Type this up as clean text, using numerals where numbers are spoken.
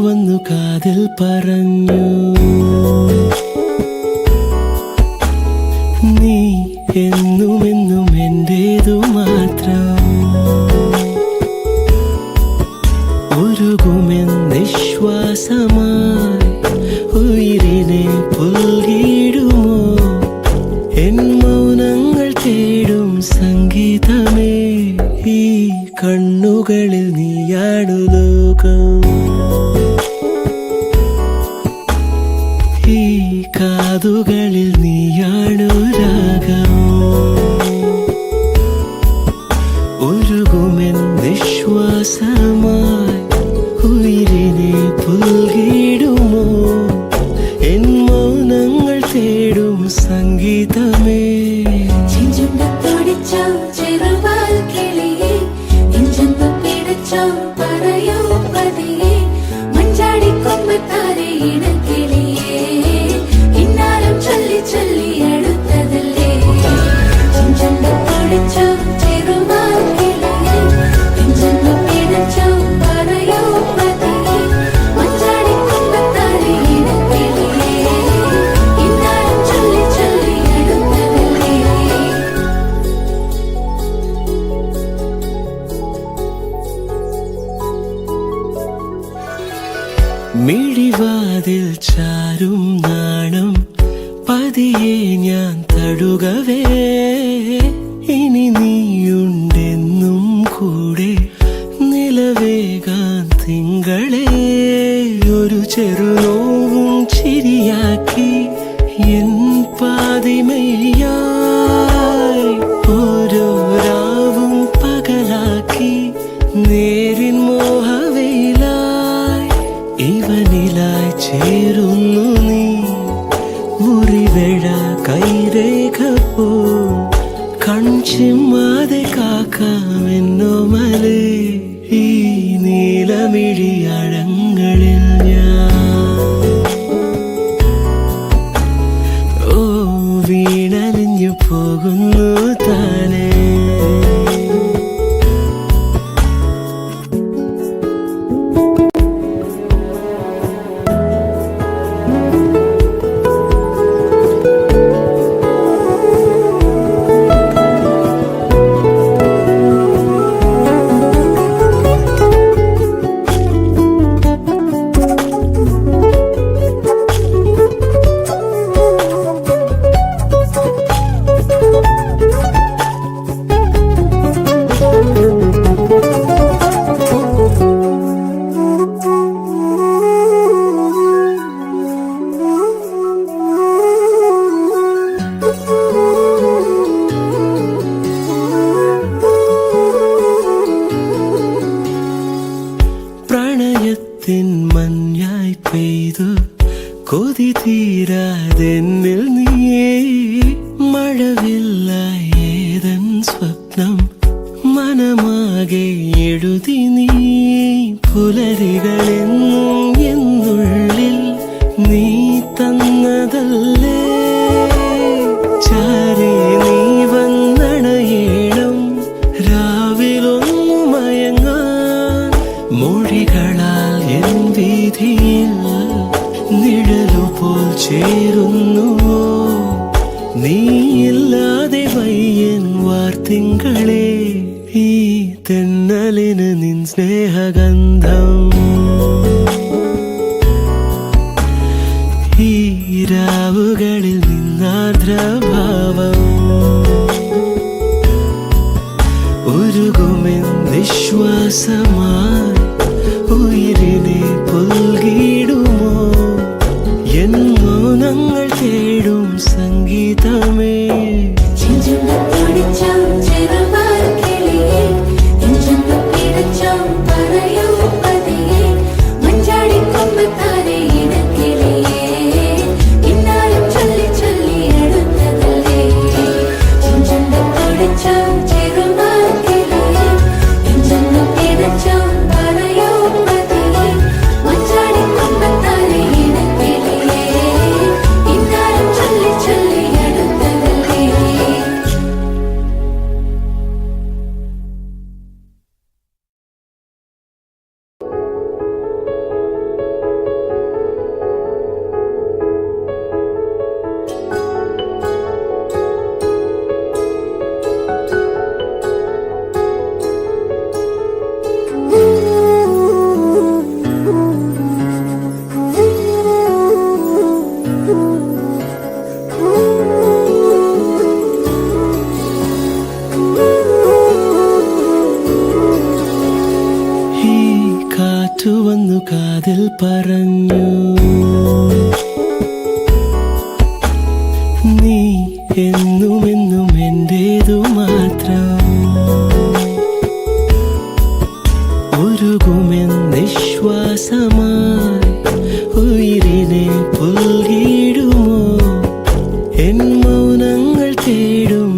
വന്നു കാതിൽ പറഞ്ഞു, നീ എന്നുമെന്നും എന്റേതു മാത്രം. ഉരുകുമെന്നിശ്വാസമായി ഉയിരിനെ പുൽകിടുമോ? എൻ മൗനങ്ങൾ തേടും സംഗീതമേ, ഈ കണ്ണുകളിൽ നീയാണു ലോകം. ഈ കാതുകളിൽ നീയാണു രാഗം. ഉരുകുമെന്നിശ്വാസമായി ഉയിരിനെ പുൽകിടുമോ? എൻ മൗനങ്ങൾ തേടും സംഗീതമേ. മിഴിവാതിൽ ചാരും നാണം പതിയെ ഞാൻ തടുകവേ, ഇനി നീയുണ്ടെന്നും കൂടെ നിലവേകാൻ തിങ്കളെ. ഒരു ചെറുനോവും ചിരിയാക്കി എൻ പാതിമയായി, ഓരോ രാവും പകലാക്കി നേരിൻ മോഹവയിലായി. ഇവനിലായി ചേരുന്നു നീ, മുറിവേഴ കൈരേഖ പോ. കൺചിമ്മാതെ കാക്കാമെന്നോമലേ, ഈ നീലമിഴിയഴങ്ങളിൽ ഞാൻ. ഓ വീണലിഞ്ഞു പോകുന്നു താനേ. പ്രണയത്തിൻ മഞ്ഞായി പെയ്തു കൊതി തീരാതെന്നിൽ നീയേ. മഴവില്ലായി ഏതൻ സ്വപ്നം മനമാകെ എഴുതി നീ. പുലരികളെന്നും എന്നുള്ളിൽ നീ തന്നതല്ലേ. ചാരേ നീ വന്നണയേണം രാവിലൊന്നു മയങ്ങാൻ. മൊഴികളാൽ എൻ വീതിയിൽ നിഴലുപോൽ ചേരുന്നുവോ? നീയില്ലാതെ വയ്യൻ വാർത്തിങ്കളെ, ഈ തെന്നലിന് നിൻ സ്നേഹഗന്ധം. ഈ രാവുകളിൽ നിന്നാർദ്രഭാവം. ഉരുകുമെന്നിശ്വാസമായി ഉയിരിനെ പുൽകിടുമോ? എൻ മൗനങ്ങൾ തേടും സംഗീതമേ. Chum കാറ്റു വന്നു കാതിൽ പറഞ്ഞു, നീ എന്നുമെന്നും എന്റേതു മാത്രം. ഉരുകുമെന്നിശ്വാസമായി ഉയിരിനെ പുൽകിടുമോ, എൻ മൗനങ്ങൾ തേടും